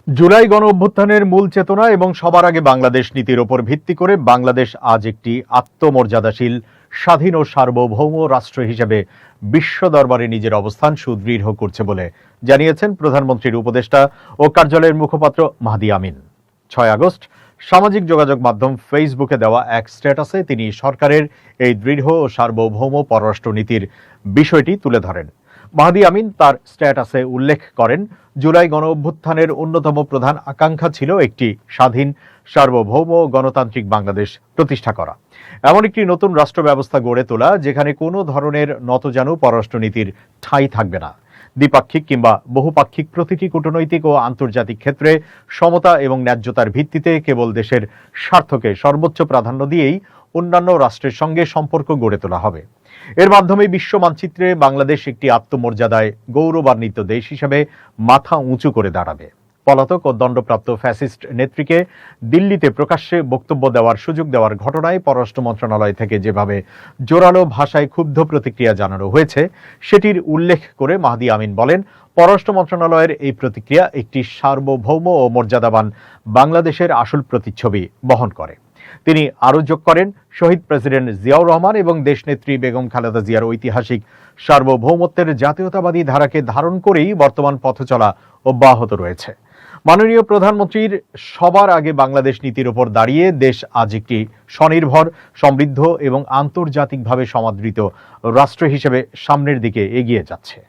জুলাই গণঅভ্যুত্থানের মূল চেতনা এবং সবার আগে বাংলাদেশ নীতির ওপর ভিত্তি করে বাংলাদেশ আজ একটি আত্মমর্যাদাশীল, স্বাধীন ও সার্বভৌম রাষ্ট্র হিসেবে বিশ্ব দরবারে নিজের অবস্থান সুদৃঢ় করছে বলে জানিয়েছেন প্রধানমন্ত্রীর উপদেষ্টা ও কার্যালয়ের মুখপাত্র মাহদি আমিন। 6 আগস্ট সামাজিক যোগাযোগ মাধ্যম ফেসবুকে দেওয়া এক স্ট্যাটাসে তিনি সরকারের এই দৃঢ় ও সার্বভৌম পররাষ্ট্রনীতির বিষয়টি তুলে ধরেন। মাহদি আমিন তার স্ট্যাটাসে উল্লেখ করেন, জুলাই গণঅভ্যুত্থানের অন্যতম প্রধান আকাঙ্ক্ষা ছিল একটি স্বাধীন, সার্বভৌম ও গণতান্ত্রিক বাংলাদেশ প্রতিষ্ঠা করা, এমন একটি নতুন রাষ্ট্র ব্যবস্থা গড়ে তোলা যেখানে কোনো ধরনের নতজানু পররাষ্ট্রনীতির ঠাঁই থাকবে না। দ্বিপাক্ষিক কিংবা বহুপাক্ষিক প্রতিটি কূটনৈতিক ও আন্তর্জাতিক ক্ষেত্রে সমতা এবং ন্যায্যতার ভিত্তিতে কেবল দেশের স্বার্থকে সর্বোচ্চ প্রাধান্য দিয়েই অন্যান্য রাষ্ট্রের সঙ্গে সম্পর্ক গড়ে তোলা হবে। এর মাধ্যমে বিশ্ব মানচিত্রে বাংলাদেশ একটি আত্মমর্যাদায় গৌরবান্বিত দেশ হিসেবে মাথা উঁচু করে দাঁড়াবে। পলাতক ও দণ্ডপ্রাপ্ত ফ্যাসিস্ট নেত্রীকে দিল্লিতে প্রকাশ্যে বক্তব্য দেওয়ার সুযোগ দেওয়ার ঘটনায় পররাষ্ট্র মন্ত্রণালয় থেকে যেভাবে জোরালো ভাষায় ক্ষুব্ধ প্রতিক্রিয়া জানানো হয়েছে, সেটির উল্লেখ করে মাহদি আমিন বলেন, পররাষ্ট্র মন্ত্রণালয়ের এই প্রতিক্রিয়া একটি সার্বভৌম ও মর্যাদাবান বাংলাদেশের আসল প্রতিচ্ছবি বহন করে। তিনি আরও যোগ করেন, শহীদ প্রেসিডেন্ট জিয়াউর রহমান এবং দেশনেত্রী বেগম খালেদা জিয়ার ঐতিহাসিক সার্বভৌমত্বের জাতীয়তাবাদী ধারাকে ধারণ করেই বর্তমান পথ চলা অব্যাহত রয়েছে। মাননীয় প্রধানমন্ত্রীর সবার আগে বাংলাদেশ নীতির ওপর দাঁড়িয়ে দেশ আজ একটি স্বনির্ভর, সমৃদ্ধ এবং আন্তর্জাতিকভাবে সমাদৃত রাষ্ট্র হিসেবে সামনের দিকে এগিয়ে যাচ্ছে।